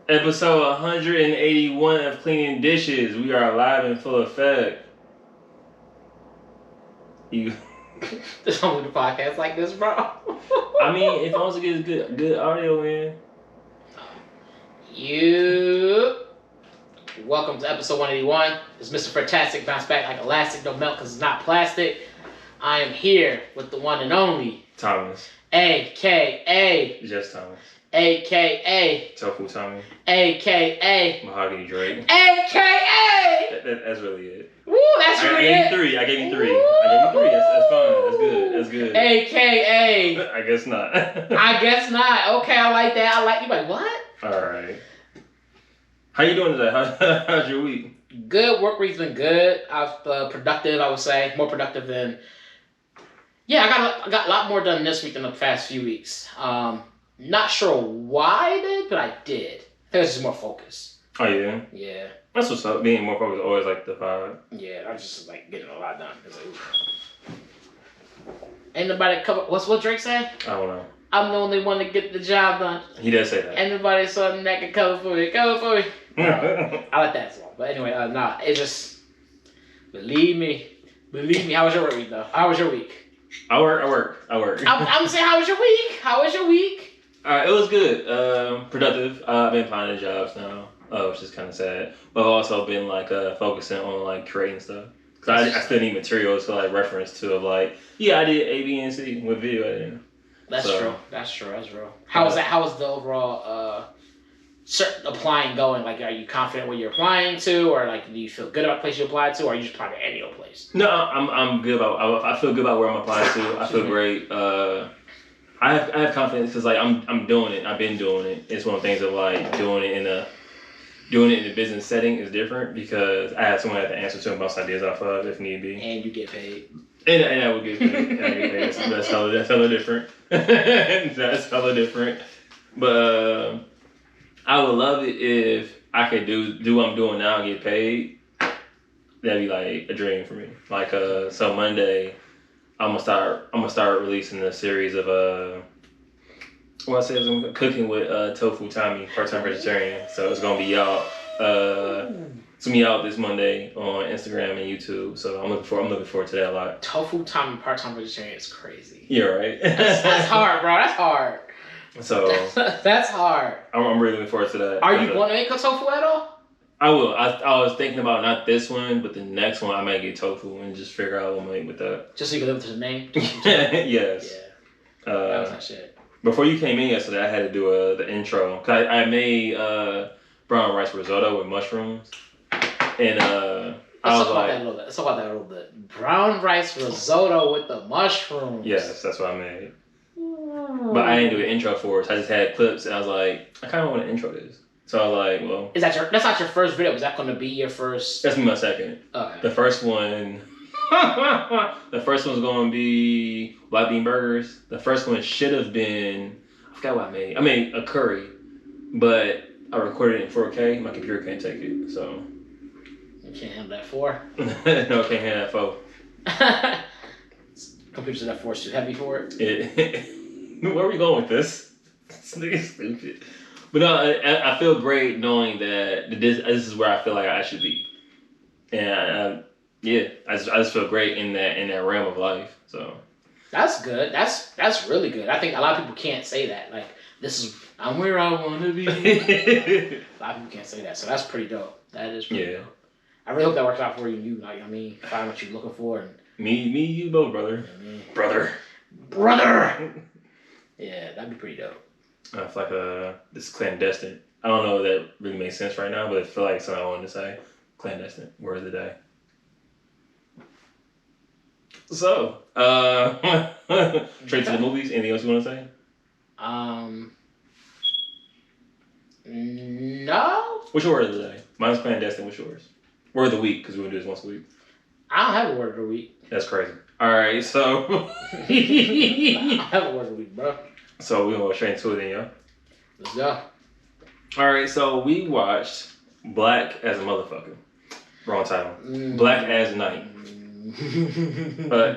Episode 181 of Cleaning Dishes. We are live in full effect. There's only the podcast like this, bro. I mean, if I was to get good audio, man. Welcome to episode 181. It's Mr. Fantastic, bounce back like elastic, don't melt because it's not plastic. I am here with the one and only Thomas. A.K.A. Just Thomas. A.K.A. Tofu Tommy. A.K.A. Mahogany Drake. A.K.A. That's really it. Woo, that's really it. I gave you three. That's fine. That's good. A.K.A. I guess not. I guess not. Okay, I like that. You like, what? Alright. How you doing today? How's your week? Good. Work week's been good. I was productive, I would say. More productive than... Yeah, I got a lot more done this week than the past few weeks. Not sure why I did, but I did. I think I was just more focused. Oh, yeah? Yeah. That's what's up. Being more focused is always like the vibe. Yeah, I was just like getting a lot done. Ain't nobody cover... What's what Drake say? I don't know. I'm the only one to get the job done. He does say that. Ain't nobody something that can cover for me. I like that song. But anyway, it just... Believe me. How was your work week, though? How was your week? I work. I'm saying, how was your week? It was good. Productive. I've been finding jobs now, which is kind of sad. But I've also been like focusing on like creating stuff. Cause I still need materials to like reference to I did A, B, and C with video editing. That's true. How was that? How was the overall applying going? Like, are you confident where you're applying to, or like, do you feel good about the place you applied to, or are you just applying to any old place? No, I'm good about. I feel good about where I'm applying to. I feel great. I have confidence because like I'm doing it. I've been doing it. It's one of the things of like doing it in a business setting is different because I have someone I have to answer to bounce ideas off of if need be. And you get paid. And I would get paid. That's hella different. That's hella different. But I would love it if I could do what I'm doing now and get paid. That'd be like a dream for me. Like so Monday, I'm gonna start releasing a series of cooking with Tofu Tommy, part-time vegetarian. So it's gonna be out. It's gonna be out this Monday on Instagram and YouTube. So I'm looking forward to that a lot. Tofu Tommy, part-time vegetarian is crazy. Yeah, right. That's hard, bro. That's hard. So that's hard. I'm really looking forward to that. Are you going to make a tofu at all? I will. I was thinking about not this one, but the next one I might get tofu and just figure out what I'm gonna make with that. Just so you can live with his name? Yes. Yeah. That was not shit. Before you came in yesterday, I had to do the intro. Cause I made brown rice risotto with mushrooms. And Let's talk about that a little bit. Brown rice risotto with the mushrooms. Yes, that's what I made. But I didn't do an intro for it. So I just had clips and I was like, I kind of want to intro this. So I was like, well... That's not your first video. Is that going to be your first... That's my second. Okay. The first one... the first one's going to be black bean burgers. The first one should have been... I forgot what I made. I made a curry. But I recorded it in 4K. My computer can't take it, so... You can't handle that 4? No, I can't handle that 4. Computer's in that 4 is too heavy for it? Where are we going with this? This nigga's stupid. But no, I feel great knowing that this is where I feel like I should be. And I just feel great in that realm of life. So that's good. That's really good. I think a lot of people can't say that. Like, I'm where I want to be. A lot of people can't say that. So that's pretty dope. That is pretty dope. I really hope that works out for you. You like, find what you're looking for. And me, you both, brother. Brother. Yeah, that'd be pretty dope. I feel like this clandestine. I don't know if that really makes sense right now, but I feel like something I wanted to say. Clandestine. Word of the day. So, straight to the movies. Anything else you want to say? No. What's your word of the day? Mine's clandestine. What's yours? Word of the week, because we're going to do this once a week. I don't have a word of the week. That's crazy. All right, so... I have a word of the week, bro. So we're going to go straight into it then, y'all. Let's go. All right, so we watched Black as a Motherfucker. Wrong title. Black as Night.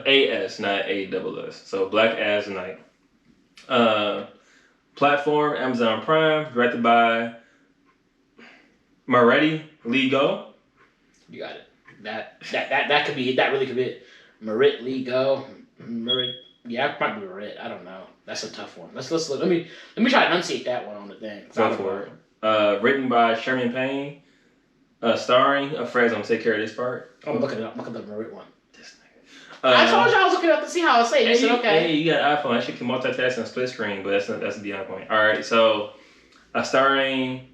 A-S, not A-double-S. So Black as Night. Platform, Amazon Prime, directed by Maritte Lee Go. You got it. That could be it. That really could be it. Maritte Lee Go. Yeah, it might be Maritte. I don't know. That's a tough one. Let's look. Let me try to enunciate that one on the thing. Go for it. Written by Sherman Payne. Starring a phrase. I'm gonna take care of this part. I'm looking it up. Look at the Maritte one. This nigga. I told you I was looking up to see how I say it. You said okay. Hey, you got an iPhone. I should can multitask and split screen, but that's beyond the point. All right, so starring.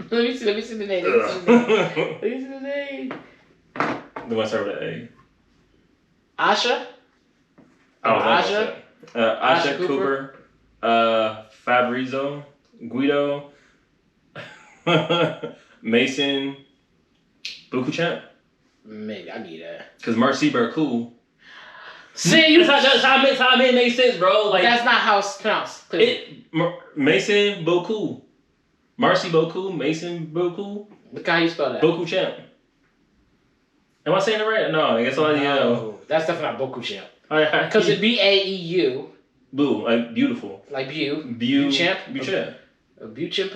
Let me see the name. Let me see the name. The one start with an A. Asjha? Asjha? Asjha Cooper. Fabrizio. Guido. Mason. Beauchamp. Maybe, I need that. Because Marcy cool. See, that's how it makes sense, bro. Like, that's not how it's pronounced. Mason Beaucoup. Marcy Beaucoup, Mason Beaucoup. Look how you spell that. Beauchamp. Am I saying it right? No, I guess all No, that's definitely not Beauchamp. Because it's Beauchamp. Boo, like beautiful. Like Beauchamp. Beauchamp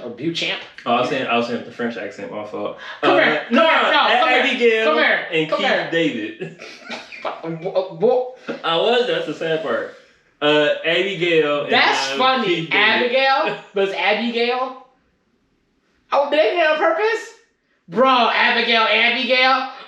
or Beauchamp. Oh, I was saying with the French accent, my fault. Come here. Abbie, Gale, come here. and Keith David. That's the sad part. Abbie, Gale. That's funny. Keith Abigail? But it's Abigail? Oh, did they do it on purpose? Bro, Abigail?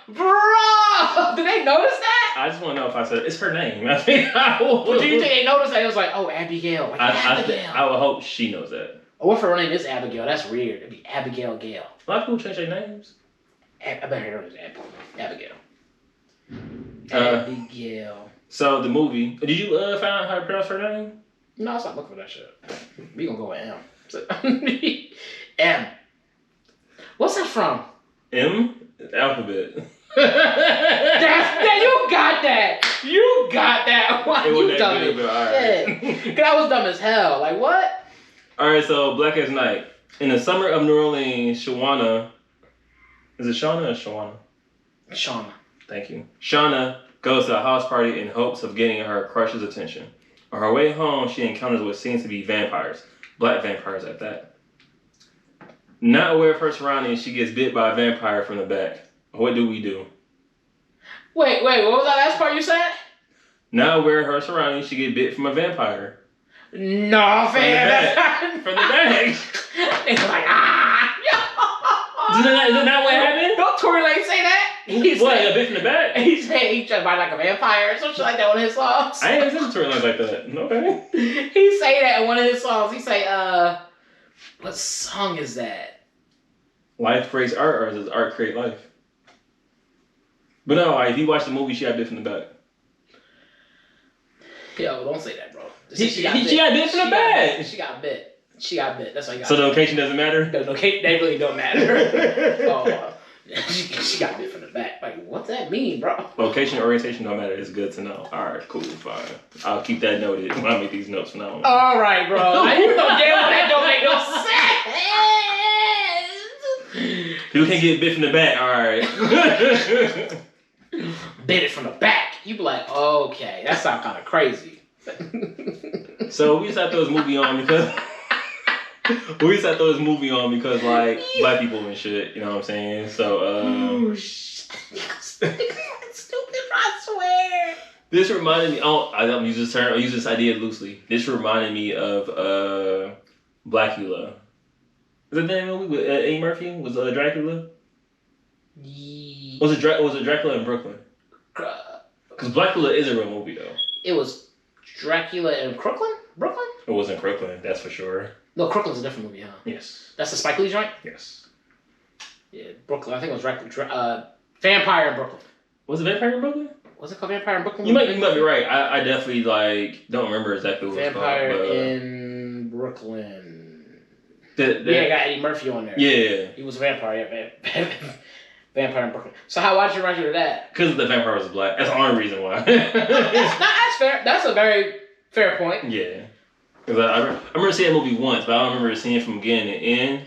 Bro! Did they notice that? I just want to know if I said it's her name. Well, do you think they noticed that? It was like, oh, Abigail. Like, Abigail. I would hope she knows that. What if her name is Abigail? That's weird. It'd be Abigail Gale. A lot of people change their names. I bet her name is Abigail. Abigail. So the movie. Did you find out how to pronounce her name? No, I stopped looking for that shit. We gonna go with M. M. What's that from? M? It's alphabet. You got that. You got that. Why you dumb? Because I was dumb as hell. Like what? All right. So Black as Night. In the summer of New Orleans, Shawana. Is it Shauna or Shawana? Shauna. Thank you. Shauna goes to a house party in hopes of getting her crush's attention. On her way home, she encounters what seems to be vampires. Black vampires at that. Not aware of her surroundings, she gets bit by a vampire from the back. What do we do? Wait, what was that last part you said? Not aware of her surroundings, she gets bit from a vampire. No, fam. From the back. It's like, ah! Isn't that what happened? Don't Tory Lanez say that? A bit from the back? He said he tried to bite like a vampire or some shit like that on his songs. I ain't listened to Tory Lanez like that. Okay. He say that in one of his songs. He say, what song is that? Life creates art, or does art create life? But no, if you watch the movie, she got bit from the back. Yo, don't say that, bro. She got bit from the back. She got bit. That's why you got So the location doesn't matter? No, they really don't matter. Oh, she got bit from the back. Like, what's that mean, bro? Location and orientation don't matter. It's good to know. All right, cool, fine. I'll keep that noted when I make these notes from now on. All right, bro. Now you know damn well that don't make no sense. People can't get bit from the back. All right. Bit it from the back. You be like, okay, that sounds kind of crazy. So we just had to throw this movie on because like black people and shit. You know what I'm saying? So stupid. I swear. This reminded me. I don't use this term. I use this idea loosely. This reminded me of Blackula. Is that the name of the movie with Eddie Murphy? Was Dracula? Was it Dracula in Brooklyn? Because Blackula is a real movie though. It was Dracula in Brooklyn? It wasn't Brooklyn, that's for sure. No, Brooklyn's a different movie, huh? Yes. That's the Spike Lee joint? Yes. Yeah, Brooklyn. I think it was Vampire in Brooklyn. Was it Vampire in Brooklyn? Was it called Vampire in Brooklyn? You might be right. I definitely don't remember exactly what it was called. Vampire in Brooklyn. Got Eddie Murphy on there. Yeah. He was a vampire, yeah. Vampire in Brooklyn. So why'd you run you to that? Because the vampire was black. That's the only reason why. That's fair. That's a very fair point. Yeah. Because I remember seeing that movie once, but I don't remember seeing it from beginning to end.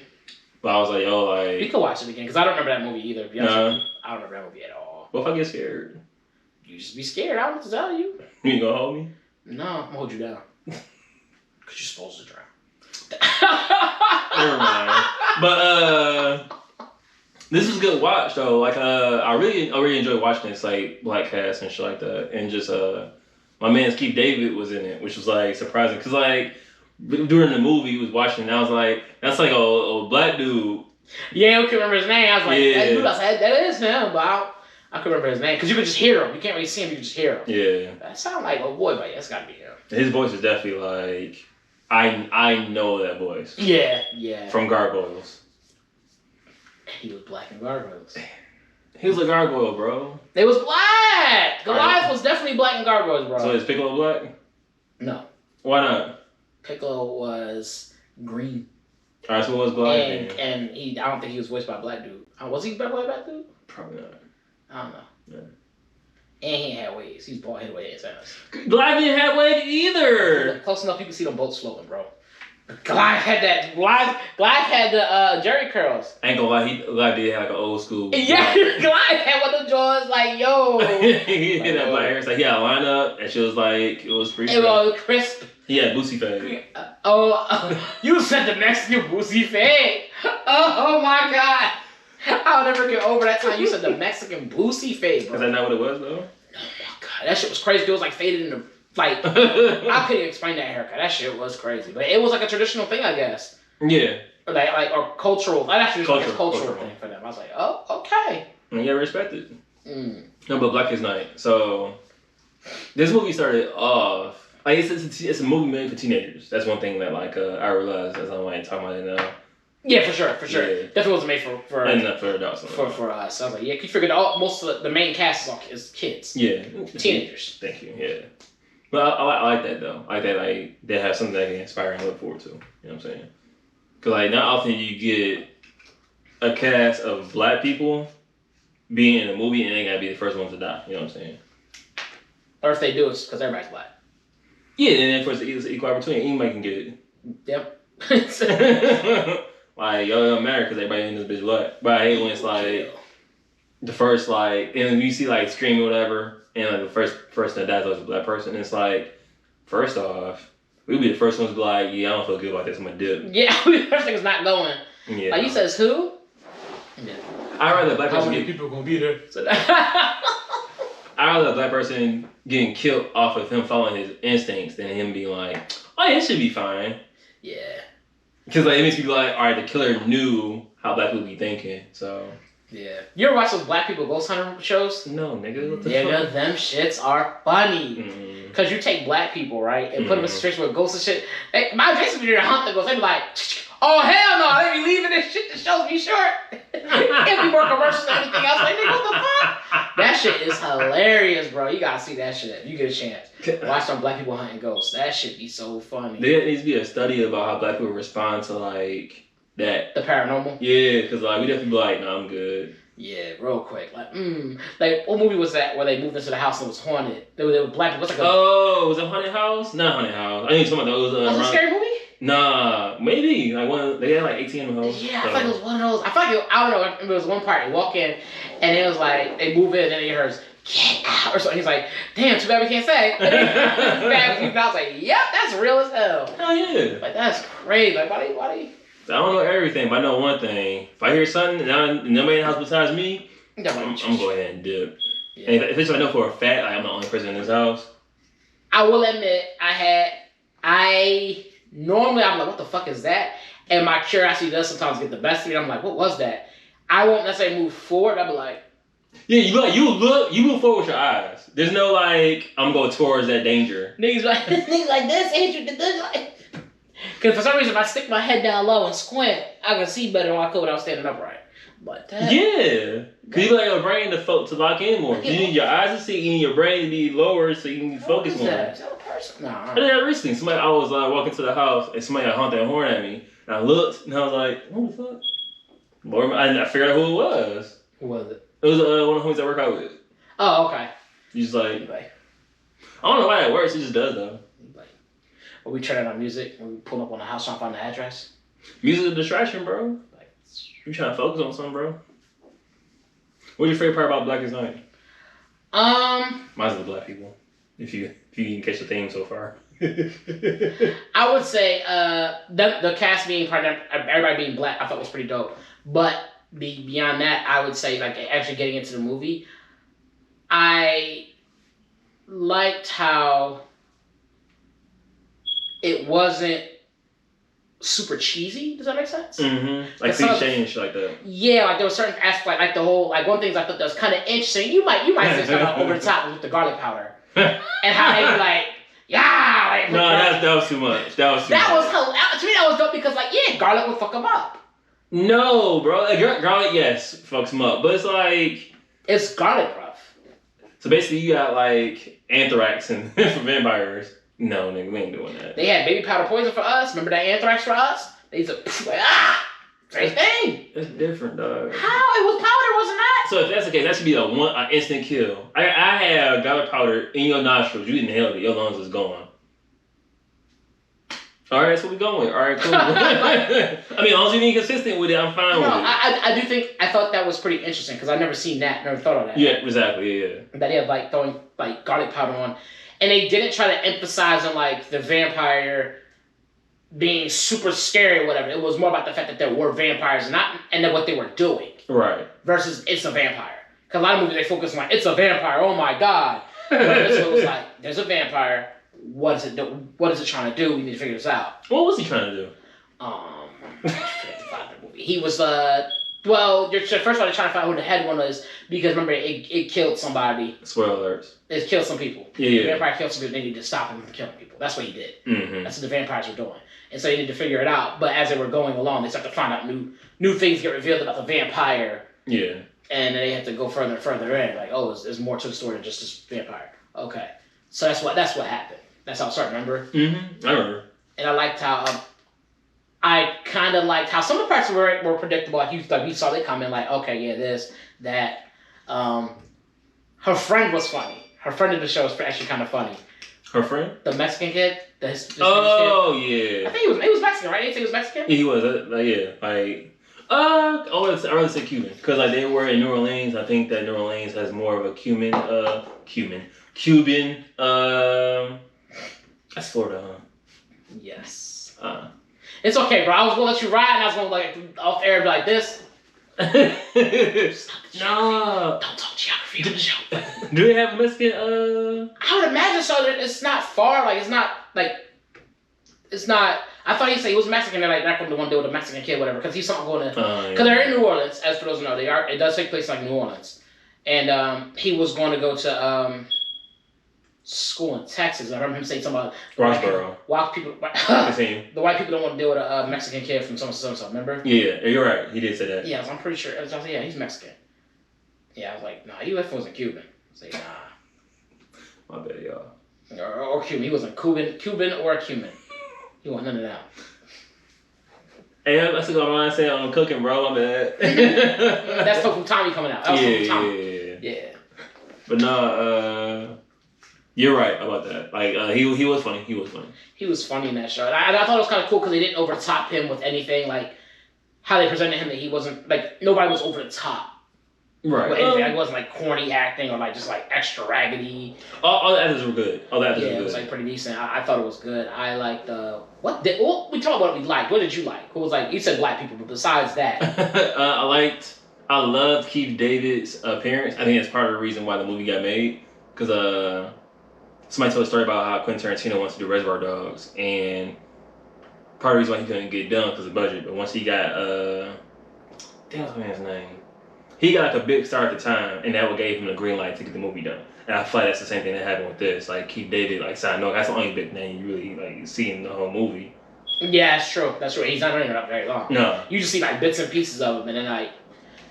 But I was like, yo, like... We could watch it again, because I don't remember that movie either. I don't remember that movie at all. What if I get scared? You just be scared. I don't know what to tell you. You ain't gonna hold me? No, I'm gonna hold you down. Because you're supposed to drown. Never mind. But this is a good watch though. Like I really enjoyed watching this like black cast and shit like that, and just my man Keith David was in it, which was like surprising because like during the movie he was watching, and I was like, that's like a black dude. Yeah, I couldn't remember his name. I was like, that dude. I said that is him, but I couldn't remember his name because you could just hear him. You can't really see him. You can just hear him. Yeah. That sounds like oh boy, but that's gotta be him. His voice is definitely like I know that voice. Yeah. From Gargoyles. He was black in Gargoyles. He was a gargoyle, bro. It was black. Goliath was definitely black in Gargoyles, bro. So is Piccolo black? No. Why not? Piccolo was green. Alright, so what was Goliath? And I don't think he was voiced by a black dude. Was he voiced by a black dude? Probably not. I don't know. Yeah. And he ain't had waves. He's bald headed with his ass. Goliath didn't have waves either. Close enough, you can see them both floating, bro. Goliath had that. Goliath had the Jerry curls. I ain't gonna lie, Goliath did have like an old school. Yeah, Goliath had one of the jaws like, yo. He had that black hair. It's like he had a lineup, and she was like, it was pretty. It was crisp. He had boosie fade. You said the Mexican boosie fade. Oh my god. I'll never get over that time you said the Mexican boosie fade, bro. Is that not what it was though? Oh my god, that shit was crazy. It was like faded in the like. I couldn't explain that haircut. That shit was crazy, but it was like a traditional thing, I guess. Yeah. Or cultural. Like that's just like a cultural thing for them. I was like, oh, okay. And you gotta respect it. No, but Black is Night. So this movie started off. Like it's a movie made for teenagers. That's one thing that like I realized as I'm like talking about it now. Yeah, for sure. Yeah. Definitely wasn't made for and not for adults. For us. I was like, yeah, you figured most of the main cast is kids. Yeah. Teenagers. Thank you. Yeah. But I like that though. I like that like they have something that can inspire and look forward to. You know what I'm saying? Cause like not often you get a cast of black people being in a movie and they gotta be the first ones to die. You know what I'm saying? Or if they do, it's because everybody's black. Yeah, and then for it's equal opportunity, anybody can get it. Yep. Like, yo, it don't matter because everybody in this bitch black. But I hate when it's like the first like, and you see like streaming or whatever, and like the first person that dies is a black person. And it's like, first off, we'll be the first ones to be like, yeah, I don't feel good about this. I'm gonna dip. Yeah, the first thing is not going. Yeah. Like you says who? Yeah. I'd rather a black person. How many people gonna be there? I'd rather a black person getting killed off of him following his instincts than him being like, oh yeah, it should be fine. Yeah. Because like it makes me be like, all right, the killer knew how black people be thinking, so. Yeah. You ever watch those black people ghost hunter shows? No, nigga. What the fuck? Them shits are funny. Because you take black people, right, and put them in a situation with ghosts and shit. My Jason be there to hunt the ghosts. They be like, oh hell no, they be leaving this shit. The shows be short. It'd be more commercials than anything else. Like, nigga, what the fuck? That shit is hilarious, bro. You gotta see that shit. You get a chance. Watch some black people hunting ghosts. That shit be so funny. There needs to be a study about how black people respond to like that. The paranormal? Yeah, because like we definitely be like, no, I'm good. Yeah, real quick. Like, what movie was that where they moved into the house and it was haunted? They were black people. Was it Haunted House? Not Haunted House. I think talking about those. Was it a scary movie? Nah, maybe. Like one, they had like 18 in the house. Yeah, I feel like it was one of those. I feel like I don't know. It was one part. You walk in, and it was like they move in, and then he hears "get out" or something. He's like, "Damn, too bad we can't say." And then I was like, "Yep, that's real as hell." Hell yeah. Like that's crazy. Like why do you? I don't know everything, but I know one thing. If I hear something and nobody in the house besides me, I'm going ahead and dip. Yeah. And if it's I know for a fact like, I'm the only person in this house. I will admit, normally I'm like, what the fuck is that? And my curiosity does sometimes get the best of me. I'm like, what was that? I won't necessarily move forward. I'll be like, yeah, you move forward with your eyes. There's no like, I'm going towards that danger. Niggas like this, Andrew did this like. Because for some reason, if I stick my head down low and squint, I can see better than I could when I was standing upright. But that, yeah, because you like your brain to lock in more. You need your eyes to see, you need your brain to be lower so you can focus more. Is that a person? Nah. I did that recently. I was walking to the house and somebody had honked that horn at me. And I looked and I was like, what the fuck? Lord, I figured out who it was. Who was it? It was one of the homies I work out with. Oh, okay. You just like, I don't know why that works. It just does though. When we turn on music, when we pull up on the house trying to find the address. Music is a distraction, bro. You trying to focus on something, bro. What's your favorite part about Black is Night? Mine's the black people. If you can catch the theme so far. I would say the cast being part of everybody being black, I thought was pretty dope. But beyond that, I would say like actually getting into the movie, I liked how it wasn't super cheesy. Does that make sense? Mm-hmm. Like things changed like that. Yeah, like there was certain aspects, like the whole, like one thing I thought that was kind of interesting. You might say something over the top with the garlic powder and how they be like, yeah. Like, no, that was too much. That was to me that was dope because like garlic would fuck them up. No, bro, like, garlic yes fucks them up, but it's like it's garlic rough. So basically, you got like anthrax and for vampires. No, nigga, we ain't doing that. They had baby powder poison for us. Remember that anthrax for us? They used to like, same thing. It's different, dog. How? It was powder, wasn't that? So if that's the case, that should be an instant kill. I had garlic powder in your nostrils. You inhaled it. Your lungs is gone. All right, that's what we going with. All right, cool. I mean, as long as you're being consistent with it, I'm fine with it. I do think I thought that was pretty interesting because I never seen that, never thought of that. Yeah, exactly. Yeah. That he had like throwing like garlic powder on, and they didn't try to emphasize on like the vampire being super scary or whatever. It was more about the fact that there were vampires and then what they were doing. Right. Versus it's a vampire. Because a lot of movies they focus on like it's a vampire. Oh my god. But this one was like there's a vampire. What is it? What is it trying to do? We need to figure this out. What was he trying to do? He was well, you're first of all, they're trying to find out who the head one was because remember it killed somebody. Spoiler alerts. It killed some people. Yeah. The vampire killed some people. They need to stop him from killing people. That's what he did. Mm-hmm. That's what the vampires were doing, and so they needed to figure it out. But as they were going along, they started to find out new things get revealed about the vampire. Yeah. And they have to go further and further in. Like, oh, there's more to the story than just this vampire. Okay, so that's what happened. That's how it started. Remember? Mm-hmm. I remember. And I liked how. I kind of liked how some of the parts were predictable. Like you saw they come in like, okay, yeah, this, that. Her friend was funny. Her friend in the show was actually kind of funny. Her friend? The Mexican kid. His kid. Yeah. I think he was Mexican, right? You think he was Mexican? Yeah, he was. Yeah, like. I'd rather say Cuban because like they were in New Orleans. I think that New Orleans has more of a Cuban. That's Florida, huh? Yes. It's okay, bro. I was gonna let you ride, and I was gonna like off air be like this. No. Don't talk geography on the show. Do they have a Mexican? I would imagine so. That it's not far. Like it's not like. It's not. I thought he said he was Mexican. They're like not going to want to deal with a Mexican kid, whatever. Because he's something going to. Because they're in New Orleans, as for those who know, they are. It does take place like New Orleans, and he was going to go to school in Texas. I remember him saying something about Roxborough. White people. The white people don't want to deal with a Mexican kid from so. Remember? Yeah, you're right. He did say that. Yeah, I'm pretty sure. I was like, yeah, he's Mexican. Yeah, I was like, nah, he wasn't Cuban. I was like, nah. My bad, y'all. Or Cuban. He wasn't Cuban or Cuban. He want none of that. Hey, that's what I'm saying. I'm cooking, bro. I'm bad. That's from Tommy coming out. That was from Tommy. Yeah. But no, you're right about that. Like, he was funny. He was funny in that show. And I thought it was kind of cool because they didn't overtop him with anything. Like, how they presented him that he wasn't, like, nobody was over the top. Right. It wasn't like corny acting or like just like extra raggedy. All the actors were good. It was like pretty decent. I thought it was good. I liked we talked about what we liked. What did you like? Who was like you said black people, but besides that, I loved Keith David's appearance. I think that's part of the reason why the movie got made because somebody told a story about how Quentin Tarantino wants to do Reservoir Dogs and part of the reason why he couldn't get done because of budget. But once he got what's the man's name? He got like a big star at the time, and that what gave him the green light to get the movie done. And I feel like that's the same thing that happened with this. Like Keith David, like signed on. That's the only big name you really like see in the whole movie. Yeah, that's true. That's true. He's not running it up very long. No, you just see like bits and pieces of him, and then like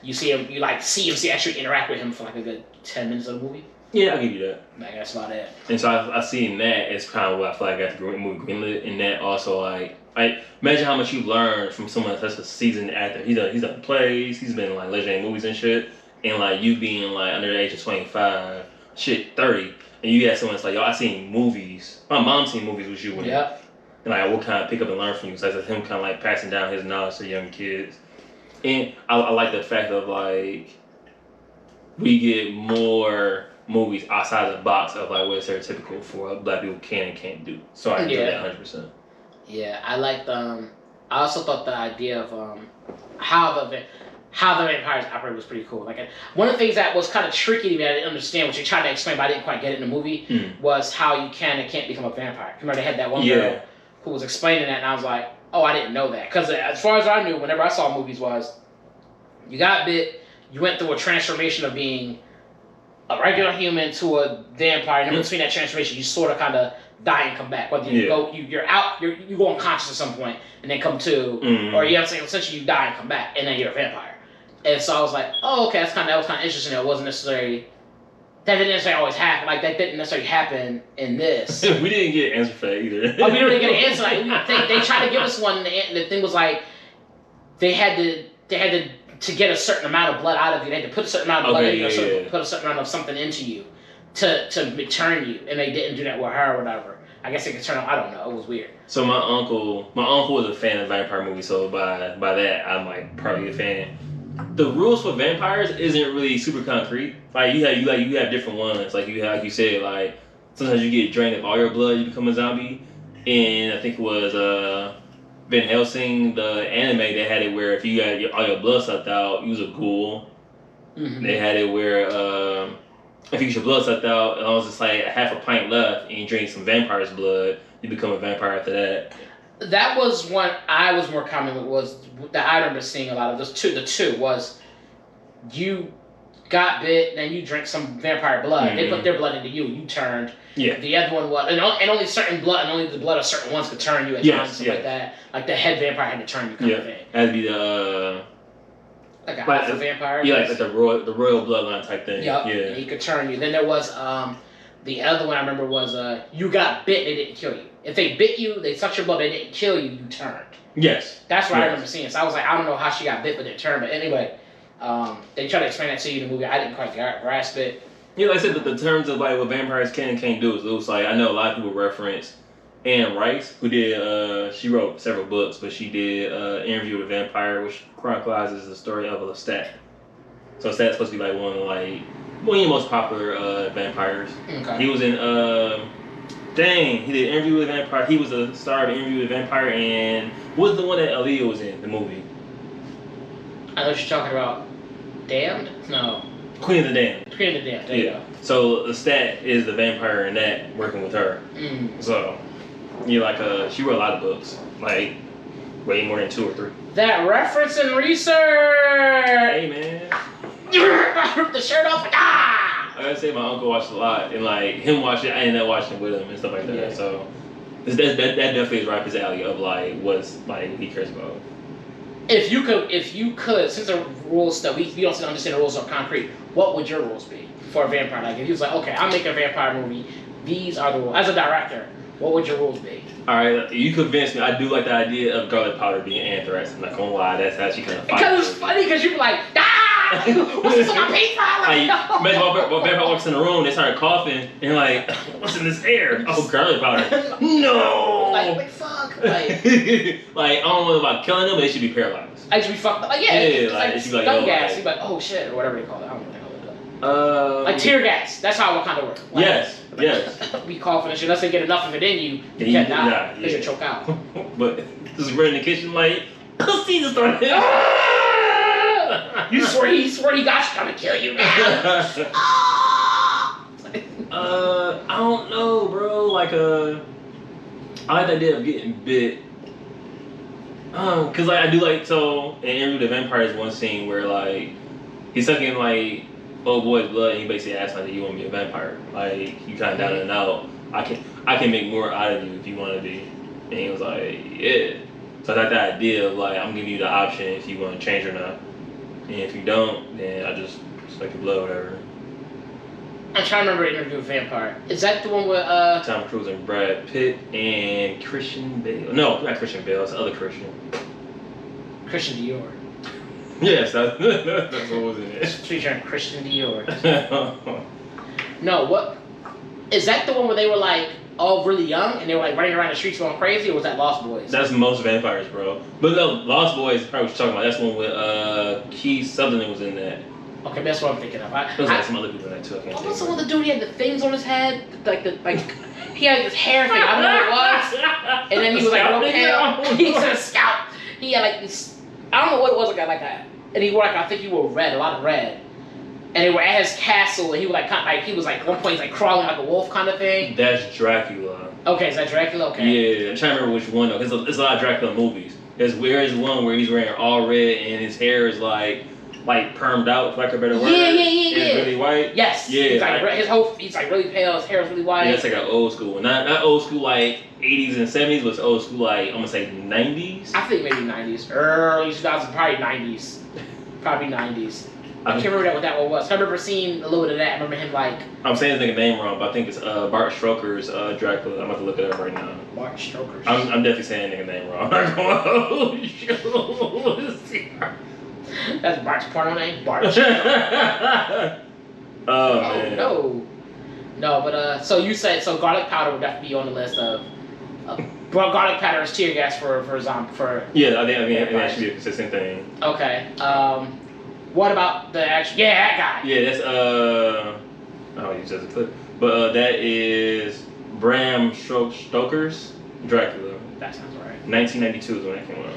you see him actually interact with him for like a good 10 minutes of the movie. Yeah, I'll give you that. Like that's about it. And so I seen that as kind of what I feel like I got the movie greenlit, and that also like imagine how much you learn from someone that's a seasoned actor. He's done plays. He's been in like legendary movies and shit. And like you being like under the age of 25, 30, and you got someone that's like, yo, I seen movies. My mom seen movies with you. Yep. And like, what kind of pick up and learn from you? So that's him kind of like passing down his knowledge to young kids. And I like the fact of like we get more movies outside of the box of like what's stereotypical for what black people can and can't do. So I enjoy that 100%. Yeah, I liked. I also thought the idea of how the vampires operate was pretty cool. Like one of the things that was kind of tricky to me, I didn't understand, which they tried to explain, but I didn't quite get it in the movie, was how you can and can't become a vampire. Remember, they had that one girl who was explaining that, and I was like, oh, I didn't know that. Because as far as I knew, whenever I saw movies, was you got bit, you went through a transformation of being a regular human to a vampire, and in between that transformation, you sort of kind of die and come back. Whether you go, you're out, you go unconscious at some point and then come to, or you have to say essentially you die and come back, and then you're a vampire. And so I was like, oh, okay, that was kind of interesting. It wasn't necessarily, that didn't necessarily always happen. Like, that didn't necessarily happen in this. We didn't get an answer for that either. Oh, we didn't get an answer. Like, they tried to give us one, and the thing was like, they had to get a certain amount of blood out of you. They had to put a certain amount of blood in you, or put a certain amount of something into you to turn you. And they didn't do that with her or whatever. I guess they could turn on, I don't know, it was weird. So my uncle was a fan of vampire movies, so by that, I'm like probably a fan. The rules for vampires isn't really super concrete. Like you have different ones. Like you said, like sometimes you get drained of all your blood, you become a zombie. And I think it was Van Helsing, the anime, they had it where if you got all your blood sucked out, you was a ghoul. They had it where if you get your blood sucked out, and it's just like half a pint left, and you drink some vampire's blood, you become a vampire after that. That was one I was more common with, was that I remember seeing a lot of. The two was you got bit, then you drink some vampire blood. They put their blood into you. You turned. Yeah. The other one was, and only certain blood, and only the blood of certain ones could turn you at times, stuff like that. Like the head vampire had to turn you, kind of thing. That'd be the like a alpha vampire. Yeah, like the royal bloodline type thing. Yep. Yeah. And he could turn you. Then there was the other one I remember was you got bit, they didn't kill you. If they bit you, they sucked your blood, they didn't kill you, you turned. Yes. That's what I remember seeing. So I was like, I don't know how she got bit, but it turned. But anyway, they tried to explain that to you in the movie. I didn't quite grasp it. Yeah, like I said, the terms of like what vampires can and can't do is, it was like, I know a lot of people reference Anne Rice, who did, she wrote several books, but she did Interview with a Vampire, which chronicles the story of Lestat. So Lestat's supposed to be like one of the most popular vampires. Okay. He was in he did Interview with a Vampire. He was a star of Interview with a Vampire, and what was the one that Aaliyah was in, the movie? I know what you're talking about. Damned? No. Queen of the Damned. Queen of the Damned, there you go. So Lestat is the vampire in that, working with her. So, she wrote a lot of books. Like, way more than 2 or 3. That reference and research! Hey, man. I ripped the shirt off and I gotta say, my uncle watched a lot, and like him watching, I ended up watching with him and stuff like that. Yeah. So that definitely is right up his alley of like what's like he cares about. If you could, since the rules that we don't understand the rules are concrete, what would your rules be for a vampire? Like if he was like, okay, I'm making a vampire movie, these are the rules. As a director, what would your rules be? All right, you convinced me. I do like the idea of garlic powder being anthrax. I'm not gonna lie, that's how she kind of. Because it's funny because you be like, what's this on my paper? Imagine while vampire walks in the room, they start coughing, and like, what's in this air? Oh, garlic powder. No. Like fuck. Like I don't know about killing them, but they should be paralyzed. I should be fucked up. Like it's like gun gas. You'd be like, oh shit, or whatever they call it. I don't know what they call it. Like tear gas. That's how it kind of works. Like, yes. We coughing and shit. Unless they get enough of it in you, you can't die. Because you choke out. But just running in the kitchen like, pussy just started. You swear he got you, gonna kill you now. I don't know, bro. Like I like the idea of getting bit. Cause like I do like, so in Interview with the Vampire is one scene where like he's sucking like old boy's blood, and he basically asks like, "Do you want to be a vampire? Like you kind of down and out. I can make more out of you if you want to be." And he was like, "Yeah." So I like the idea of like I'm giving you the option if you want to change or not. And if you don't, then I just suck your blood, whatever. I'm trying to remember Interview with a Vampire. Is that the one with Tom Cruise and Brad Pitt and Christian Bale? No, not Christian Bale. It's the other Christian. Christian Dior. Yes, that's what was in it. Featuring Christian Dior. No, what? Is that the one where they were like all really young and they were like running around the streets going crazy, or was that Lost Boys? That's most vampires, bro. But no, Lost Boys is probably what you're talking about. That's one with Keith Sutherland was in that. Okay, that's what I'm thinking of. There's like some other people in that too. I can't What think was the of one, the dude, he had the things on his head? He had this hair thing, I don't know what it was. And then he was like real pale. He was a scout. He had like this, I don't know what it was, like that. And he wore like, I think he wore red, a lot of red. And they were at his castle, and he was like, he was like, at one point, he's like crawling like a wolf kind of thing. That's Dracula. Okay, is that Dracula? Okay. Yeah, I'm trying to remember which one though, because there's a lot of Dracula movies. There's one where he's wearing all red and his hair is like permed out, for lack of a better word. Yeah. It's really white. Yes. Yeah. He's like really pale. His hair is really white. Yeah, it's like an old school, not old school like 80s and 70s, but it's old school like I'm gonna say 90s. I think maybe 90s, early 2000s, probably 90s, probably 90s. I can't remember what that one was. I remember seeing a little bit of that. I remember him like. I'm saying his nigga name wrong, but I think it's Bart Stroker's Dracula. I'm about to look it up right now. Bart Stroker's. I'm definitely saying nigga name wrong. That's Bart's porno name. Bart. Oh man. No, but so you said garlic powder would definitely be on the list of. Garlic powder is tear gas for zombie for. Yeah, I think that should be a consistent thing. Okay. What about the actual? Yeah, that guy. Yeah, that's I'll use that as a clip. But that is Bram Stoker's Dracula. That sounds right. 1992 is when that came out.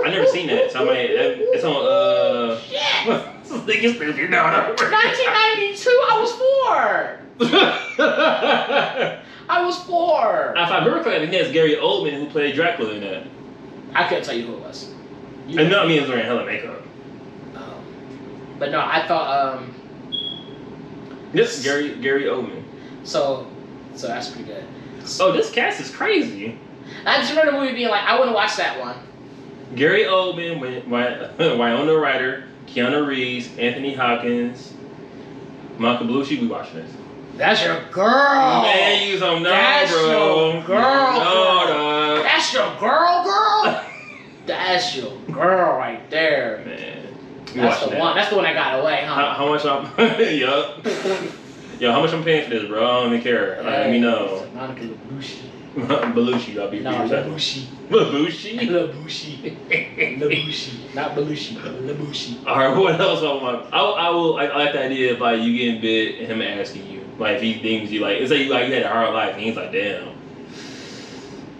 I never seen that, so I might. It's on. Shit. This nigga stupid. No. 1992. I was 4. I was 4. If I remember correctly, I think that's Gary Oldman who played Dracula in that. I couldn't tell you who it was. And no, I mean, he was wearing hella makeup. But no, I thought. Yes, Gary Oldman. So that's pretty good. Oh, this cast is crazy. I just remember the movie being like, I want to watch that one. Gary Oldman, Winona Ryder, Keanu Reeves, Anthony Hopkins, Monica Bellucci. We watching this. That's your girl. Man, you some That's bro. your girl. No, That's your girl. That's your girl right there. Man. That's the one. That's the one that got away, huh? How much I'm? Yup. Yo, how much I'm paying for this, bro? I don't even care. Let me know. Monica Bellucci. Bellucci, I'll be Labushi. Labushi? Labushi. Not Belushi, but Labushi. Alright, what else I want? I like the idea of like you getting bit and him asking you. Like if he thinks you like, it's like you had a hard life and he's like, damn.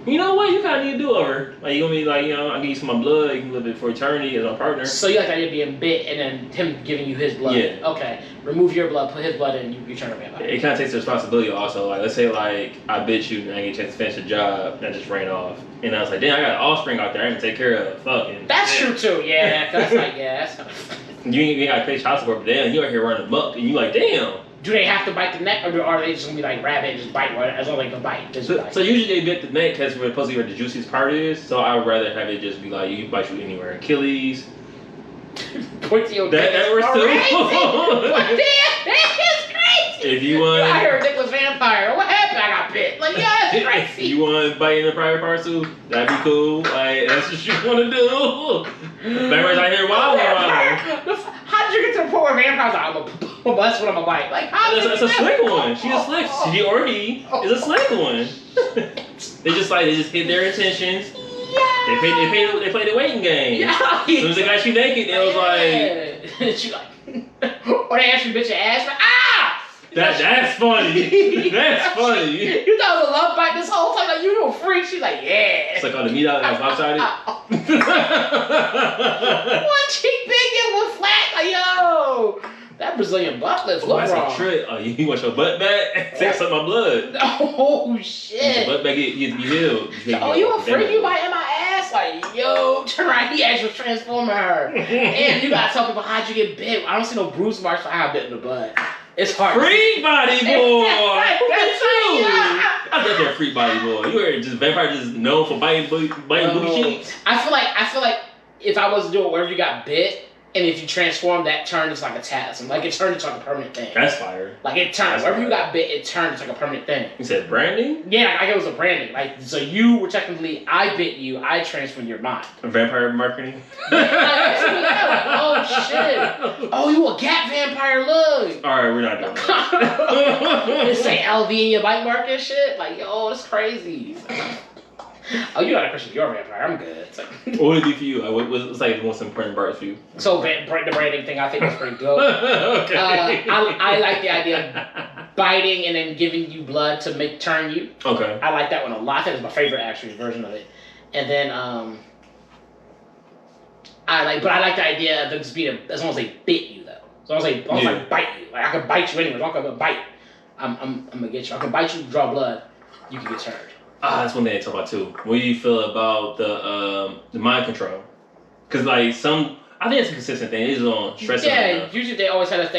You know what? You kind of need a do-over. Like, you gonna be like, I'll give you some of my blood. You can live it for eternity as my partner. So you like that idea of being bit and then him giving you his blood? Yeah. Okay. Remove your blood, put his blood in, you turn a vampire. It kind of takes the responsibility also. Like, let's say, like, I bit you and I didn't get a chance to finish the job and I just ran off. And I was like, damn, I got an offspring out there I didn't take care of. Fucking. That's true, too. Yeah. That's like, that's kind of... You ain't got to pay child support, but damn, you out here running amok and you like, damn. Do they have to bite the neck, or are they just gonna be like rabbit and just bite as long as they can bite? So usually they bit the neck because we're supposed to be where the juiciest part is. So I would rather have it just be like you bite you anywhere, Achilles. Point to your that works too. Damn, that's crazy. If you want, I heard Nicholas Vampire. What happened? I got bit. Like that's crazy. You want to bite in the private parts too? That'd be cool. Like that's what you want to do. Vampires out here wild. How did you get to the point where vampires are? Well, that's what I'm gonna bite. Like, how that's a slick one. She's a slick. She or he is a slick one. They just hit their intentions. Yeah. They play the waiting game. Yeah. As soon as they got you naked, they was like. She like, or they asked you, bitch, your ass. Like, ah. That's funny. That's funny. You thought it was a love bite this whole time? Like, you a freak? She's like, yeah. It's like on the meat out and lopsided. One cheek big and one flat. Like, yo. That Brazilian butt lips look wrong. That's a trick. Oh, you want your butt back? Take some of my blood. Oh, shit. Your butt back get healed. Oh, you a freak? You biting my ass? Like, yo, turn around. He actually was transforming her. And you gotta tell people, how'd you get bit? I don't see no bruise marks for how I bit in the butt. It's hard. Freak body boy. That's right. I'm definitely a freak body boy. You are just vampire, just known for biting booty cheeks. I feel like if I was to do it wherever you got bit, and if you transform, that turn into like a tasm. Like it turned into like a permanent thing. That's fire. Like it turned. Wherever you got bit, it turned into like a permanent thing. You said branding? Yeah, like it was a branding. Like so, you were technically I bit you. I transferred your mind. Vampire marketing. Oh shit! Oh, you a Gap vampire? Look. All right, we're not doing that. It say LV in your bite mark and shit. Like yo, that's crazy. Oh, you got a question. You're a vampire. I'm good. It's like, What would it be for you? Like, what's like the most important part for you? so the branding thing, I think was pretty dope. Okay. I like the idea of biting and then giving you blood to turn you. Okay. I like that one a lot. I think it's my favorite actually version of it. And then I like the idea of them just being as long as they bit you though. As long as they bite you. Like I can bite you anyway. As long as I can bite, I'm gonna get you. I can bite you, draw blood, you can get turned. That's one thing I talk about too. What do you feel about the mind control? Because like I think it's a consistent thing. It's on stress. Yeah, usually they always had as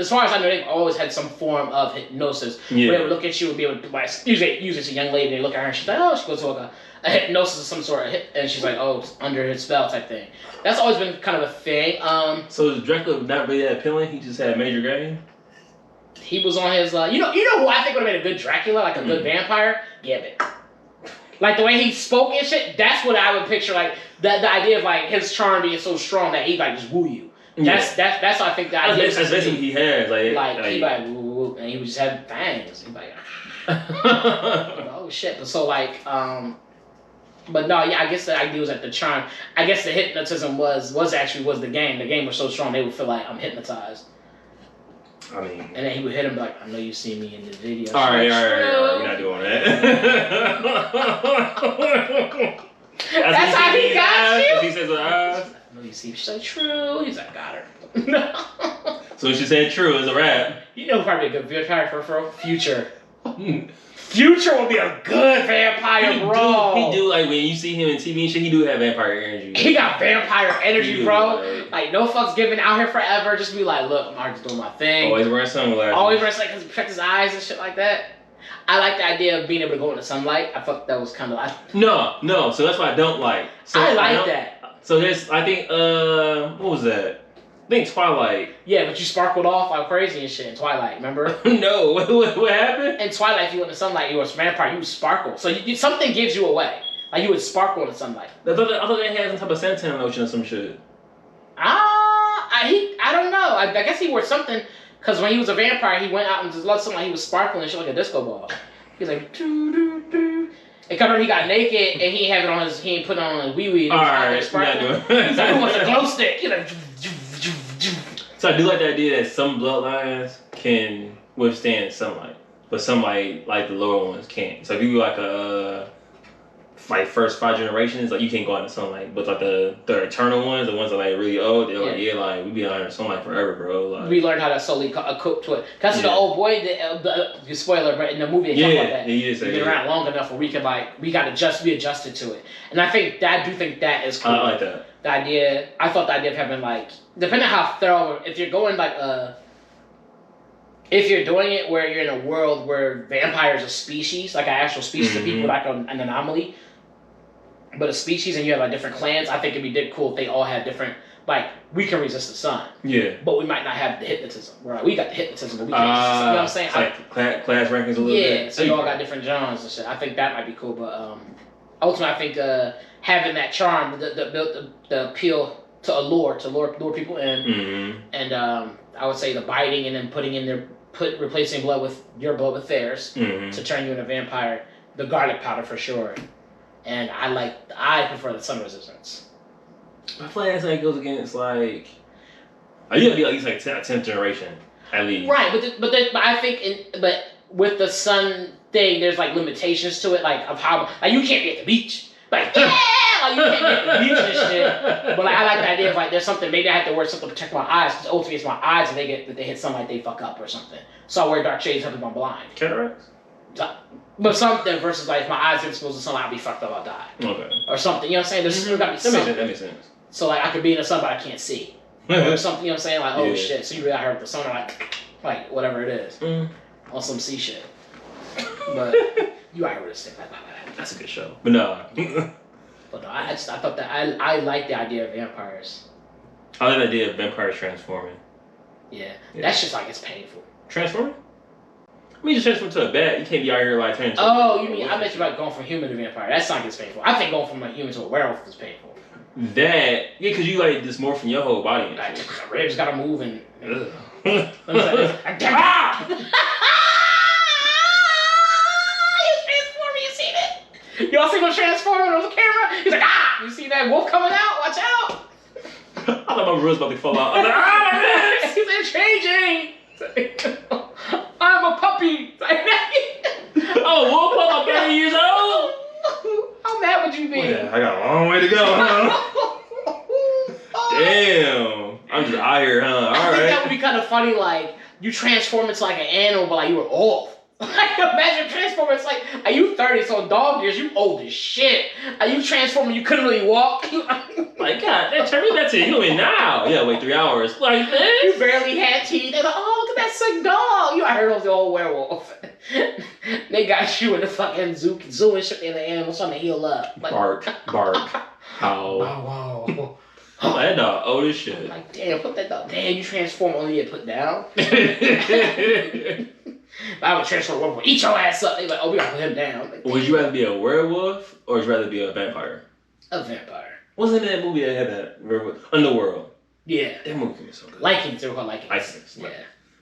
far as I know, they've always had some form of hypnosis. Yeah. Where they would look at you and be able to, like, usually it's a young lady, they look at her and she's like, oh, she goes to a hypnosis of some sort, and she's like, oh, under his spell type thing. That's always been kind of a thing. So is Dracula not really that appealing? He just had major game? He was on his, you know who I think would have made a good Dracula, like a good vampire? Gambit. Like the way he spoke and shit, that's what I would picture. Like the idea of like his charm being so strong that he like just woo you. That's I think the idea. That's basically he has like he like woo, woo, and he would just have fangs. He like oh shit. But so like but no, yeah, I guess the idea was that the charm. I guess the hypnotism was the game. The game was so strong they would feel like I'm hypnotized. I mean, and then he would hit him like, I know you see me in the video. All right, we're not doing that. That's how he got you. He says, "I know you see." She's like, "True." He's like, "Got her." So she said, "True" is a rap. You know, probably a good vampire for Future. Future will be a good vampire, bro. He do like when you see him in TV and shit. He do have vampire energy. He got vampire energy, bro. Like no fucks given, out here forever. Just be like, look, I'm just doing my thing. Always wearing sunglasses. Always wearing sunglasses because protect his eyes and shit like that. I like the idea of being able to go in the sunlight. I thought that was kind of like. No. So that's what I don't like. So I like that. So there's, I think, what was that? I think Twilight. Yeah, but you sparkled off like crazy and shit in Twilight, remember? No, what happened? In Twilight, if you went in the sunlight, you were a vampire, you would sparkle. So something gives you away. Like you would sparkle in the sunlight. I thought they had some type of suntan lotion or some shit. I don't know. I guess he wore something, because when he was a vampire, he went out and just loved something like he was sparkling and shit like a disco ball. He was like, doo doo doo. And come he got naked and he ain't put on his wee-wee. Alright, he's like, who wants a glow stick? You know. So I do like the idea that some bloodlines can withstand sunlight, but some like the lower ones can't. So if you like like first 5 generations, like you can't go out in the sunlight. But like the eternal ones, the ones that like really old, they're like, like we be out in the sunlight forever, bro. Like, we learned how to slowly cook to it. Cause the old boy, the spoiler, but in the movie they talk about that. We've been around long enough where we got be adjusted to it. And I do think that is cool. I like that. I thought the idea of having like, depending on how thorough, if you're going like if you're doing it where you're in a world where vampires are species, like an actual species of people, like an anomaly, but a species and you have like different clans, I think it'd be cool if they all had different, like, we can resist the sun. Yeah. But we might not have the hypnotism. We're like, we got the hypnotism, but we can't resist the sun. You know what I'm saying? It's like class rankings a little bit. Yeah, so you all got different genres and shit. I think that might be cool, but ultimately I think having that charm, the appeal to lure people in, and I would say the biting and then replacing your blood with theirs to turn you into a vampire. The garlic powder for sure. And I prefer the sun resistance. I feel like that goes against like, you gotta be at least like 10th generation at least. Right, but I think but with the sun thing, there's like limitations to it, like of how like you can't be at the beach, like like you can't be at the beach and shit. But like I like the idea of like there's something, maybe I have to wear something to protect my eyes because ultimately it's my eyes and they hit sunlight they fuck up or something. So I wear dark shades because I'm blind. Cataracts. But something versus like if my eyes get exposed to sunlight, I'll be fucked up, I'll die. Okay. Or something, you know what I'm saying? There's still gotta be something. That makes sense. So like I could be in the sun but I can't see. Or something, you know what I'm saying? Like, oh shit, so you really out here with the sun or like whatever it is. On some sea shit. But you out here with a stick. That's a good show. But no. But no, I thought that I like the idea of vampires. I like the idea of vampires transforming. Yeah. That's just like it's painful. Transforming? I mean, you just transform to a bat. You can't be out here like turning. Oh, you mean I meant you about going from human to vampire? That's not as painful. I think going from a human to a werewolf is painful. Because you like this more from your whole body. Like, ribs gotta move and. Y'all see those transformers on the camera? He's like, ah! You see that wolf coming out? Watch out! I thought my ribs about to fall out. I was like, ah, my ribs! He's like, changing! I'm a puppy! Oh, wolf pup, I'm 30 years old! How mad would you be? Yeah, I got a long way to go, huh? Damn. I'm just out here, huh? All I think right. that would be kind of funny, like, you transform into like an animal, but like you were old. Like, imagine transforming, it's like, are you 30, so dog years, you old as shit. Are you transforming, you couldn't really walk? Like, God, turn me back to human now. Yeah, wait 3 hours. Like this? You barely had teeth. They're like, oh, look at that sick dog. I heard of the old werewolf. They got you in the fucking zoo and shit, and the animals trying to heal up. Like, bark, howl. Wow. Oh, that dog old as shit. Like, damn, put that dog. Damn, you transform only get put down. I would transform werewolf. Eat your ass up. They like, oh, we gotta put him down. Like, would you rather be a werewolf or would you rather be a vampire? A vampire. Wasn't that movie that had that werewolf? Underworld. Yeah. That movie was so good. Vikings, they were called Vikings. Vikings. Yeah.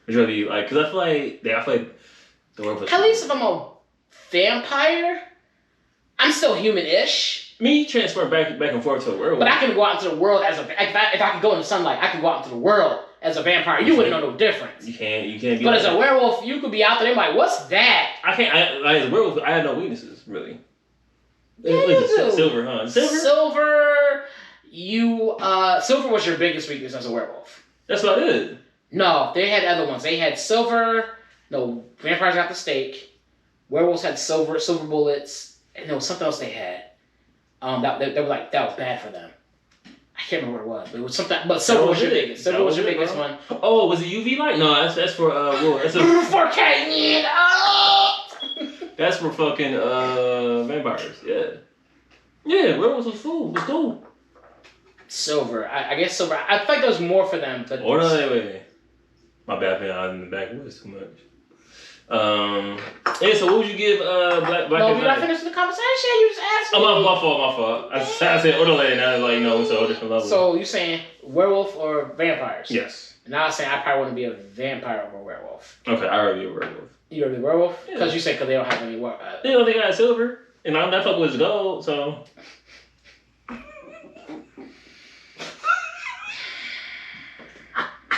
Would you rather be like? Because I feel like the werewolf. At least if I'm a vampire, I'm still human-ish. Me transfer back and forth to a werewolf. But I can go out into the world as if I could go in the sunlight, I could go out into the world as a vampire. You wouldn't know no difference. You can't be. But as a werewolf, you could be out there. They're like, what's that? I can't. As a werewolf, I have no weaknesses really. Yeah, you do. Silver, huh? Silver. Silver was your biggest weakness as a werewolf. That's what it is. No, they had other ones. They had silver. No, vampires got the stake. Werewolves had silver bullets, and there was something else they had. They were like, that was bad for them. I can't remember what it was, but it was something. But silver was your biggest. Silver was your biggest one. Oh, was it UV light? No, that's for that's 4K. That's for fucking vampires. Yeah. Yeah, werewolves was cool. Silver. I guess silver. I feel like there was more for them, but. Oh no, wait. My bad, man. I was in the backwoods too much. Yeah, so what would you give Black No, we're not finished the conversation. You just asked me. Oh, my fault. I said orderly, and I was like, it's a whole different level. So you saying werewolf or vampires? Yes. And I was saying I probably want to be a vampire over a werewolf. Okay, I'd rather be a werewolf. You rather be a werewolf? Because Yeah. you said because they don't have any werewolf. They got silver, and I'm not fucking with gold, so.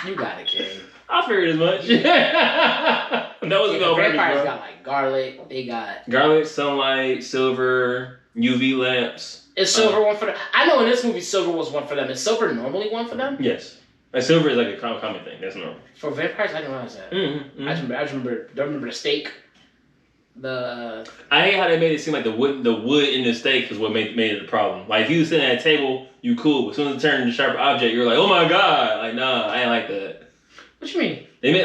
You got it, King. I figured as much. That was The vampires got like garlic. They got garlic, sunlight, silver, UV lamps. Is silver one for them? I know in this movie silver was one for them. Is silver normally one for them? Yes. Like silver is like a common thing. That's normal. For vampires, I didn't realize that. Mm-hmm. I just remember the steak. I hate how they made it seem like the wood in the steak is what made it a problem. Like if you was sitting at a table, you cool, but as soon as it turned into a sharp object, you're like, oh my god, like nah, I ain't like that. What you mean? They made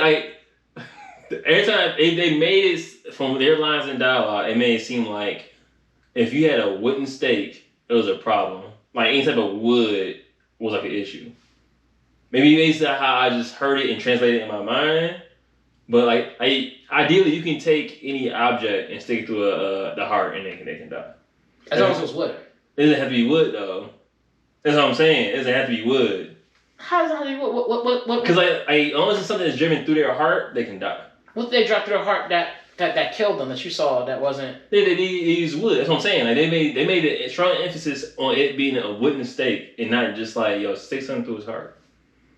every time they made it from their lines and dialogue, it made it seem like if you had a wooden steak, it was a problem. Like any type of wood was like an issue. Maybe based on how I just heard it and translated it in my mind. But like, ideally, you can take any object and stick it through the heart, and they can die. As long as it was wood. It doesn't have to be wood though. That's what I'm saying. It doesn't have to be wood. How does it have to be wood? What? Because as long as it's something that's driven through their heart, they can die. What did they drop through their heart that killed them? That you saw that wasn't. They use wood. That's what I'm saying. Like they made a strong emphasis on it being a wooden stake and not just like stick something through his heart.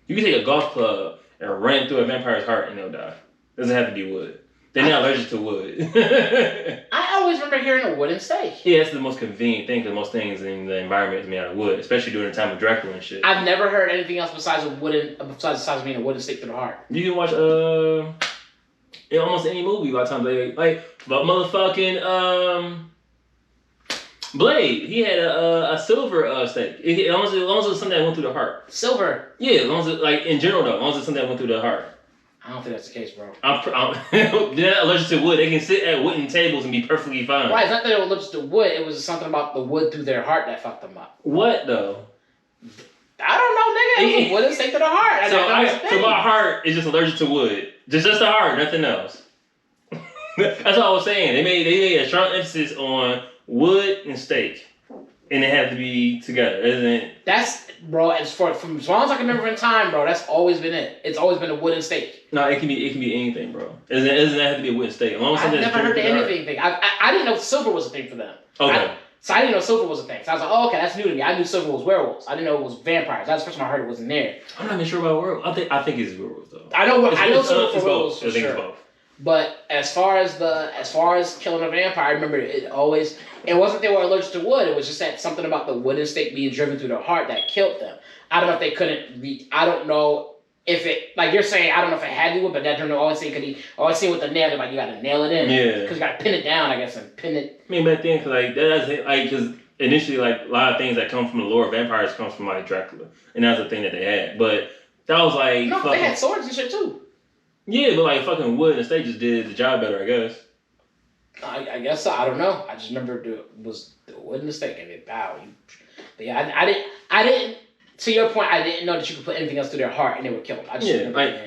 You can take a golf club and run it through a vampire's heart and they'll die. Doesn't have to be wood. They're not allergic to wood. I always remember hearing a wooden stake. Yeah, that's the most convenient thing because most things in the environment is made out of wood, especially during the time of Dracula and shit. I've never heard anything else besides the size of being a wooden stake through the heart. You can watch in almost any movie by the time they but motherfucking Blade, he had a silver stake. As long as it was something that went through the heart. Silver. Yeah, as long as in general though, as long as it's something that went through the heart. I don't think that's the case, bro. They're not allergic to wood. They can sit at wooden tables and be perfectly fine. Why? It's not that they were allergic to wood. It was something about the wood through their heart that fucked them up. What though? I don't know, nigga. It was wooden stake to the heart. So my heart is just allergic to wood. Just the heart, nothing else. That's what I was saying. They made a strong emphasis on wood and steak, and they have to be together, isn't it? That's bro. From as long as I can remember in time, bro. That's always been it. It's always been a wooden steak. No, it can be anything, bro. It doesn't have to be a wooden stake. As long as I've something never heard of anything thing. I didn't know silver was a thing for them. Okay. So I didn't know silver was a thing. So I was like, oh, okay, that's new to me. I knew silver was werewolves. I didn't know it was vampires. That's the first time I heard it wasn't there. I'm not even sure about werewolves. I think it's werewolves though. I know silver for werewolves for I think sure. it's both. But as far as killing a vampire, I remember it wasn't they were allergic to wood. It was just that something about the wooden stake being driven through their heart that killed them. I don't know if they couldn't reach. I don't know if it, like you're saying, I don't know if it had to wood, but that journal always say with the nail, like you got to nail it in. Yeah. Because you got to pin it down, I guess, and pin it. I mean, back then, because initially, like a lot of things that come from the lore of vampires comes from like Dracula, and that's the thing that they had. But that was like no, they had swords and shit too. Yeah, but like fucking wood and stake just did the job better, I guess. I guess so. I don't know. I just remember it was the wood and the stake, and it bowed. But yeah, I didn't. To your point, I didn't know that you could put anything else through their heart and they would kill them.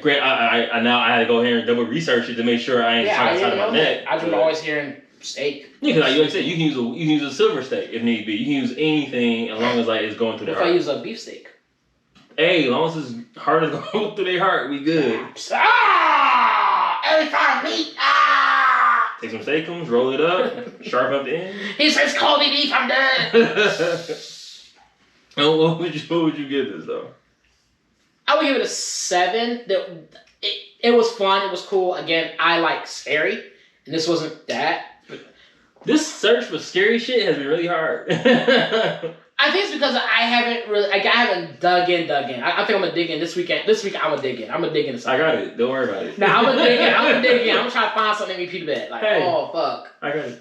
Great. I now I had to go here and double research it to make sure I ain't trying to side of my neck. I just always hearing steak. Yeah, because like you said, you can use a silver steak if need be. You can use anything as long as like it's going through their heart. If I use a beef steak? Hey, as long as it's hard to go through their heart, we good. Every time meat. Take some steakums, roll it up, sharpen up the end. He says, "Call me beef, I'm dead." What would you give this though? I would give it a 7. It was fun. It was cool. Again, I like scary, and this wasn't that. This search for scary shit has been really hard. I think it's because I haven't dug in. I think I'm gonna dig in this weekend. This week I'm gonna dig in. I'm gonna dig in. I got it. Don't worry about it. Nah, I'm gonna dig in. I'm gonna try to find something to make me pee the bed. Like, oh fuck. I got it.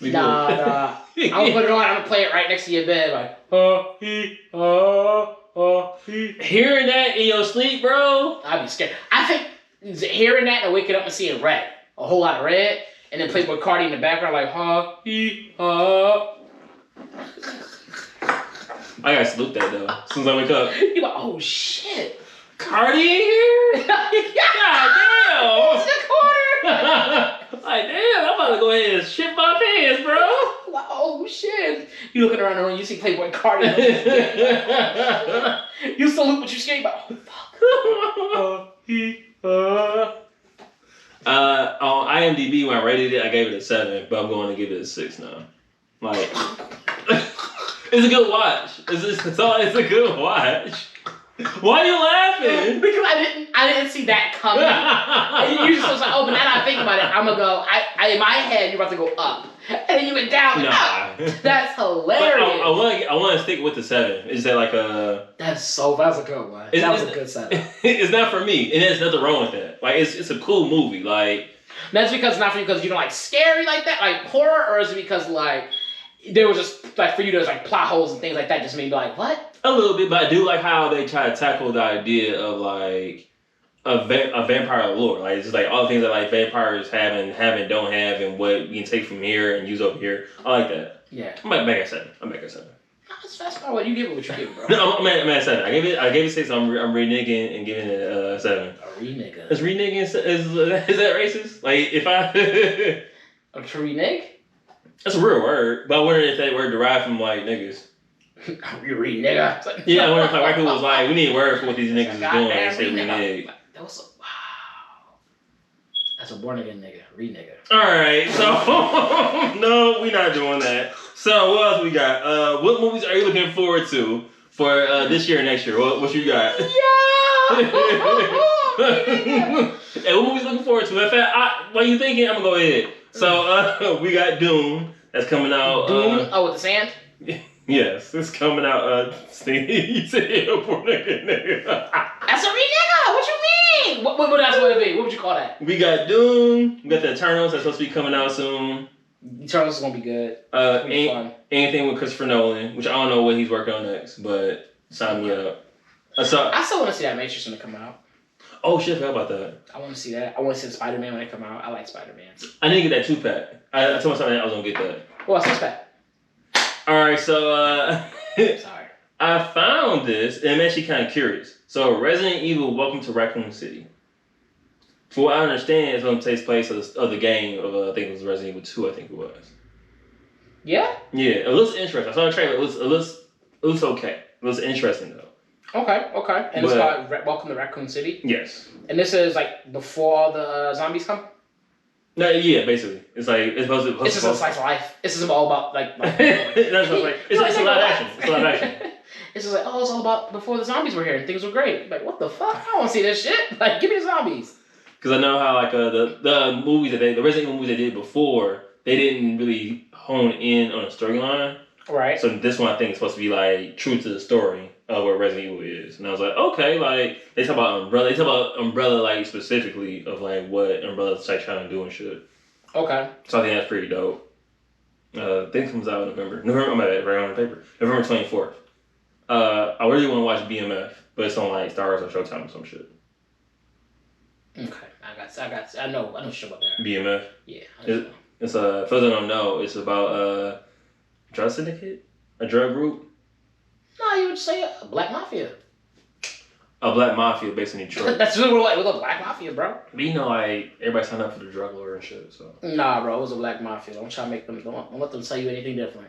Nah. I'm gonna put it on. I'm gonna play it right next to your bed. Like, hearing that in your sleep, bro. I'd be scared. I think hearing that and waking up and seeing red, a whole lot of red, and then Playboy Cardi in the background, like, I gotta salute that though. As soon as I wake up, you're like, oh shit, Cardi in here? God damn! It's the corner. Like, damn, I'm about to go ahead and shit my pants, bro. Like, oh shit. You looking around the room, you see Playboy Cardi. You salute what you scared about. Oh fuck. On IMDb, when I rated it, I gave it a 7, but I'm going to give it a 6 now. Like, it's a good watch. It's a good watch. Why are you laughing? Because I didn't see that coming. You just was like, oh, but now that I think about it, I'm gonna go. In my head, you're about to go up, and then you went down. Up. That's hilarious. I want to stick with the 7. Is that like a? That's a good one. That was a good 7. It's not for me, and there's nothing wrong with that. Like, it's a cool movie. Like, that's because it's not for you because you don't like scary like that, like horror, or is it because like there was just like for you there's like plot holes and things like that just made me like what? A little bit, but I do like how they try to tackle the idea of like a vampire lore. Like it's just like all the things that like vampires have and don't have, and what you can take from here and use over here. I like that. Yeah. I'm back at 7. That's fine. What you give it? What you give it, bro? No, I'm at 7. I gave it 6. I'm reneging and giving it a 7. A reneging. Is reneging is that racist? Like if I a renege? That's a real word, but I wonder if that word derived from like niggas. You read nigga. Yeah, I wonder if like white people was like, we need a word for what these niggas is doing and say renege. That was wow. That's a born again nigga. Renegger. Alright, so no, we're not doing that. So what else we got? What movies are you looking forward to for this year and next year? What you got? Yeah. Hey, what movies looking forward to? In fact, while you thinking, I'm gonna go ahead. So we got Dune that's coming out. Dune? With the sand? Yes, it's coming out. You said nigga. That's a renegger. What you mean? What that's what it be? What would you call that? We got Dune. We got the Eternals that's supposed to be coming out soon. Eternals is gonna be good. Fun. Anything with Christopher Nolan, which I don't know what he's working on next, but sign me up. I still want to see that Matrix when it come out. Oh shit, I forgot about that. I want to see that. I want to see the Spider-Man when it come out. I like Spider-Man. I didn't get that 2-pack. I told myself I was gonna get that. Well, 6-pack. Alright, so sorry. I found this and I'm actually kind of curious. So Resident Evil Welcome to Raccoon City. For what I understand, it's going to take place of the game of I think it was Resident Evil 2, I think it was. Yeah? Yeah, it looks interesting. I saw the trailer. It looks okay. It looks interesting though. Okay. And it's called Welcome to Raccoon City. Yes. And this is like before all the zombies come. No, yeah, basically, it's like it's supposed to. It's just a slice of life. This is all about like. That's like it's a live action. It's a live action. It's just like, oh, it's all about before the zombies were here and things were great. Like, what the fuck? I don't want to see this shit. Like, give me the zombies. Because I know how like the movies the Resident Evil movies they did before, they didn't really hone in on a storyline. Right. So this one I think is supposed to be like true to the story of what Resident Evil is, and I was like, okay, like they talk about Umbrella. They talk about Umbrella like specifically of like what Umbrella's like trying to do and shit. Okay. So I think that's pretty dope. I think it comes out in November. I'm at right on the paper. November 24th. I really want to watch BMF, but it's on like Stars or Showtime or some shit. Okay, I know shit about that. BMF. Yeah. It's for those that don't know, it's about a drug syndicate, a drug group. No, you would say a black mafia. A black mafia based in Detroit. That's really what it was, a black mafia, bro. But you know, like everybody signed up for the drug lord and shit. So. Nah, bro, it was a black mafia. Don't try to make them. Don't let them tell you anything different.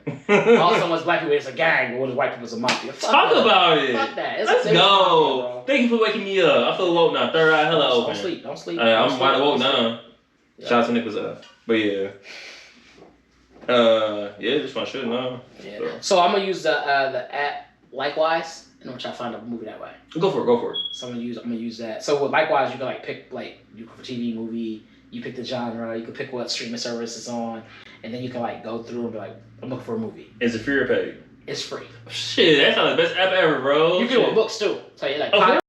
All someone's black people, it's a gang, but what is white people, it's a mafia. Talk about it. Fuck that. Let's go. Mafia, thank you for waking me up. I feel woke now. Third eye, hella open. Don't sleep. I'm wide awoke now. Yeah. Shout out to Nicholas. But yeah. Yeah, just my shit now. Yeah. So I'm gonna use the app Likewise, and I'm trying to find a movie that way. Go for it. So I'm gonna use that. So with Likewise, you can like pick you for TV, movie. You pick the genre. You can pick what streaming service it's on, and then you can like go through and be like, I'm looking for a movie. Is it free or paid? It's free. Shit, that's not the best app ever, bro. You can do books too. So you're like,